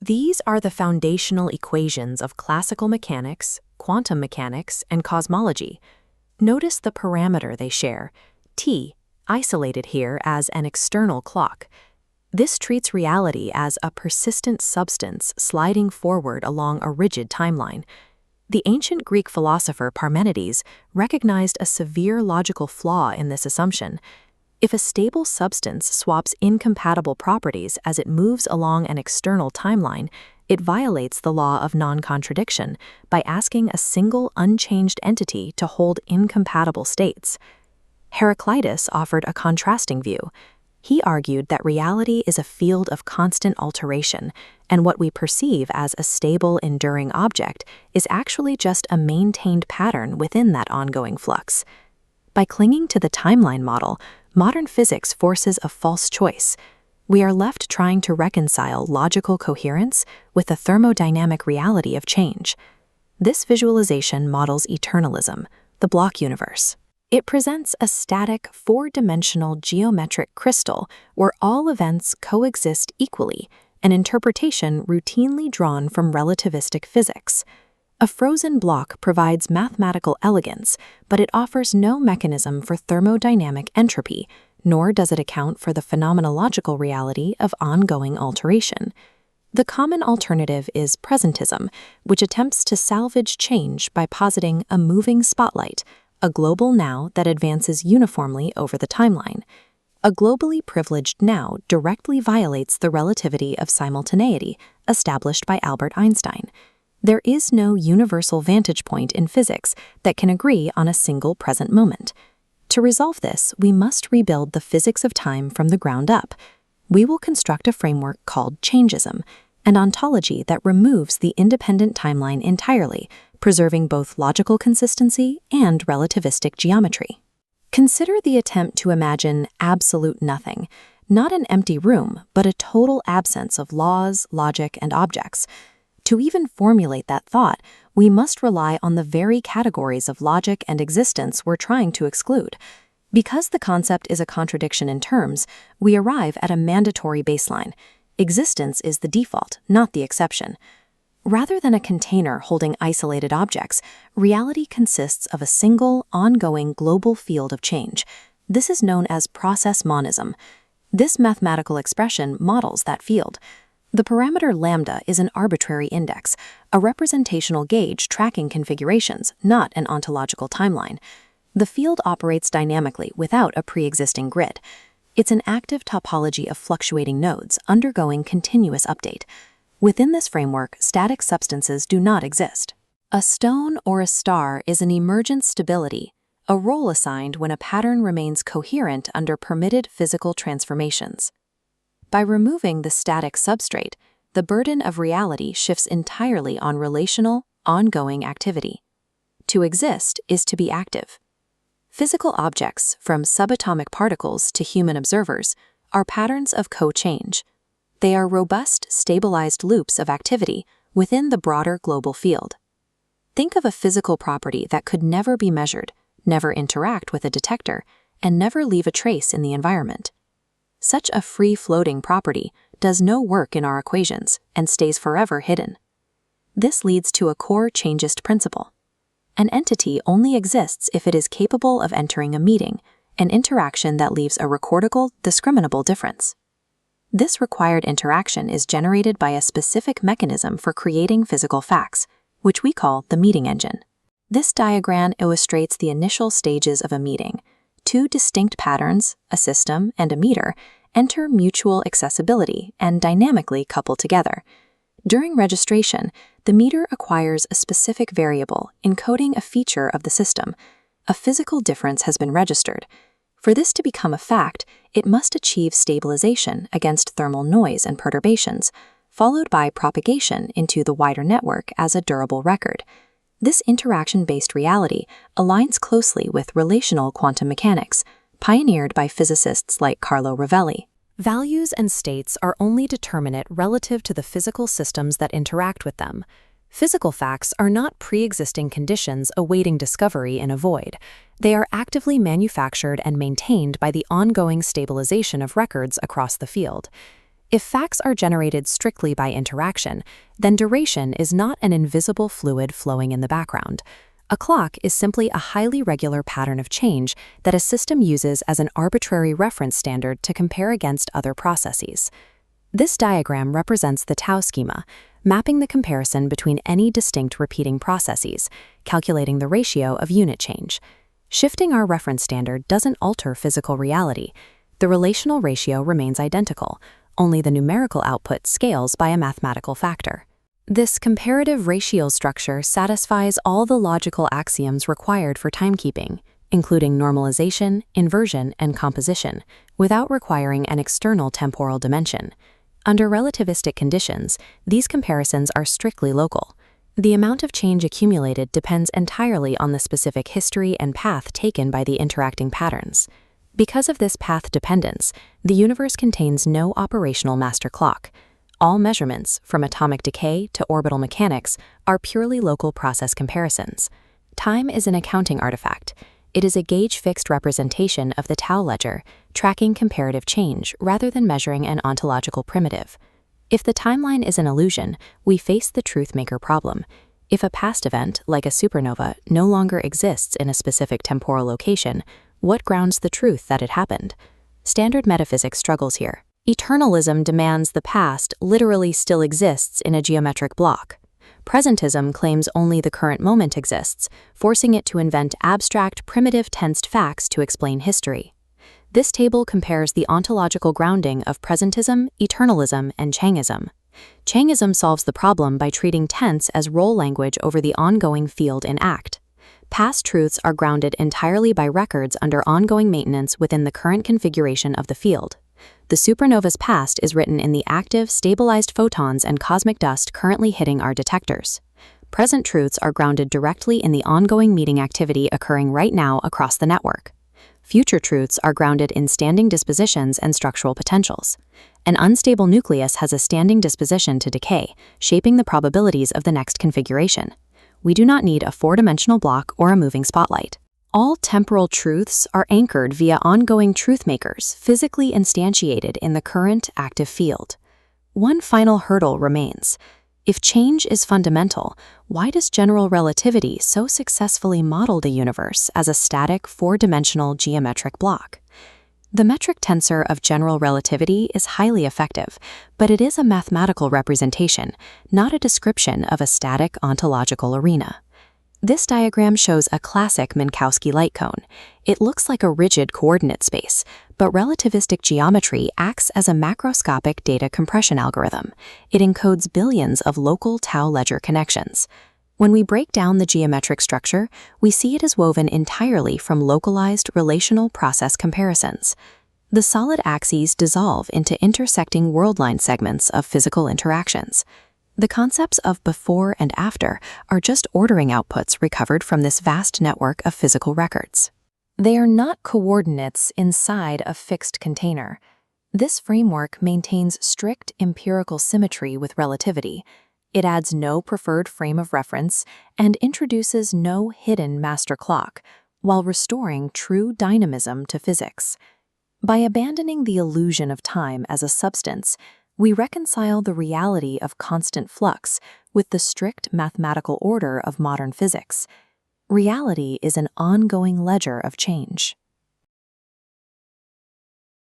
These are the foundational equations of classical mechanics, quantum mechanics, and cosmology. Notice the parameter they share, t, isolated here as an external clock. This treats reality as a persistent substance sliding forward along a rigid timeline. The ancient Greek philosopher Parmenides recognized a severe logical flaw in this assumption. If a stable substance swaps incompatible properties as it moves along an external timeline, it violates the law of non-contradiction by asking a single unchanged entity to hold incompatible states. Heraclitus offered a contrasting view. He argued that reality is a field of constant alteration, and what we perceive as a stable, enduring object is actually just a maintained pattern within that ongoing flux. By clinging to the timeline model, modern physics forces a false choice. We are left trying to reconcile logical coherence with the thermodynamic reality of change. This visualization models eternalism, the block universe. It presents a static, four-dimensional geometric crystal where all events coexist equally, an interpretation routinely drawn from relativistic physics. A frozen block provides mathematical elegance, but it offers no mechanism for thermodynamic entropy, nor does it account for the phenomenological reality of ongoing alteration. The common alternative is presentism, which attempts to salvage change by positing a moving spotlight, a global now that advances uniformly over the timeline. A globally privileged now directly violates the relativity of simultaneity established by Albert Einstein. There is no universal vantage point in physics that can agree on a single present moment. To resolve this, we must rebuild the physics of time from the ground up. We will construct a framework called Changism, an ontology that removes the independent timeline entirely, preserving both logical consistency and relativistic geometry. Consider the attempt to imagine absolute nothing, not an empty room, but a total absence of laws, logic, and objects. To even formulate that thought, we must rely on the very categories of logic and existence we're trying to exclude. Because the concept is a contradiction in terms, we arrive at a mandatory baseline. Existence is the default, not the exception. Rather than a container holding isolated objects, reality consists of a single, ongoing global field of change. This is known as process monism. This mathematical expression models that field. The parameter lambda is an arbitrary index, a representational gauge tracking configurations, not an ontological timeline. The field operates dynamically without a pre-existing grid. It's an active topology of fluctuating nodes undergoing continuous update. Within this framework, static substances do not exist. A stone or a star is an emergent stability, a role assigned when a pattern remains coherent under permitted physical transformations. By removing the static substrate, the burden of reality shifts entirely on relational, ongoing activity. To exist is to be active. Physical objects, from subatomic particles to human observers, are patterns of co-change. They are robust, stabilized loops of activity within the broader global field. Think of a physical property that could never be measured, never interact with a detector, and never leave a trace in the environment. Such a free-floating property does no work in our equations and stays forever hidden. This leads to a core Changist principle. An entity only exists if it is capable of entering a meeting, an interaction that leaves a recordable, discriminable difference. This required interaction is generated by a specific mechanism for creating physical facts, which we call the meeting engine. This diagram illustrates the initial stages of a meeting. Two distinct patterns, a system and a meter, enter mutual accessibility and dynamically couple together. During registration, the meter acquires a specific variable encoding a feature of the system. A physical difference has been registered. For this to become a fact, it must achieve stabilization against thermal noise and perturbations, followed by propagation into the wider network as a durable record. This interaction-based reality aligns closely with relational quantum mechanics, pioneered by physicists like Carlo Rovelli. Values and states are only determinate relative to the physical systems that interact with them. Physical facts are not pre-existing conditions awaiting discovery in a void. They are actively manufactured and maintained by the ongoing stabilization of records across the field. If facts are generated strictly by interaction, then duration is not an invisible fluid flowing in the background. A clock is simply a highly regular pattern of change that a system uses as an arbitrary reference standard to compare against other processes. This diagram represents the tau schema, mapping the comparison between any distinct repeating processes, calculating the ratio of unit change. Shifting our reference standard doesn't alter physical reality. The relational ratio remains identical, only the numerical output scales by a mathematical factor. This comparative ratio structure satisfies all the logical axioms required for timekeeping, including normalization, inversion, and composition, without requiring an external temporal dimension. Under relativistic conditions, these comparisons are strictly local. The amount of change accumulated depends entirely on the specific history and path taken by the interacting patterns. Because of this path dependence, the universe contains no operational master clock. All measurements, from atomic decay to orbital mechanics, are purely local process comparisons. Time is an accounting artifact. It is a gauge-fixed representation of the tau ledger, tracking comparative change rather than measuring an ontological primitive. If the timeline is an illusion, we face the truth-maker problem. If a past event, like a supernova, no longer exists in a specific temporal location, what grounds the truth that it happened? Standard metaphysics struggles here. Eternalism demands the past literally still exists in a geometric block. Presentism claims only the current moment exists, forcing it to invent abstract, primitive tensed facts to explain history. This table compares the ontological grounding of presentism, eternalism, and Changism. Changism solves the problem by treating tense as role language over the ongoing field in act. Past truths are grounded entirely by records under ongoing maintenance within the current configuration of the field. The supernova's past is written in the active, stabilized photons and cosmic dust currently hitting our detectors. Present truths are grounded directly in the ongoing meeting activity occurring right now across the network. Future truths are grounded in standing dispositions and structural potentials. An unstable nucleus has a standing disposition to decay, shaping the probabilities of the next configuration. We do not need a four-dimensional block or a moving spotlight. All temporal truths are anchored via ongoing truth-makers, physically instantiated in the current active field. One final hurdle remains. If change is fundamental, why does general relativity so successfully model the universe as a static, four-dimensional geometric block? The metric tensor of general relativity is highly effective, but it is a mathematical representation, not a description of a static ontological arena. This diagram shows a classic Minkowski light cone. It looks like a rigid coordinate space, but relativistic geometry acts as a macroscopic data compression algorithm. It encodes billions of local tau ledger connections. When we break down the geometric structure, we see it is woven entirely from localized relational process comparisons. The solid axes dissolve into intersecting worldline segments of physical interactions. The concepts of before and after are just ordering outputs recovered from this vast network of physical records. They are not coordinates inside a fixed container. This framework maintains strict empirical symmetry with relativity. It adds no preferred frame of reference and introduces no hidden master clock, while restoring true dynamism to physics. By abandoning the illusion of time as a substance, we reconcile the reality of constant flux with the strict mathematical order of modern physics. Reality is an ongoing ledger of change.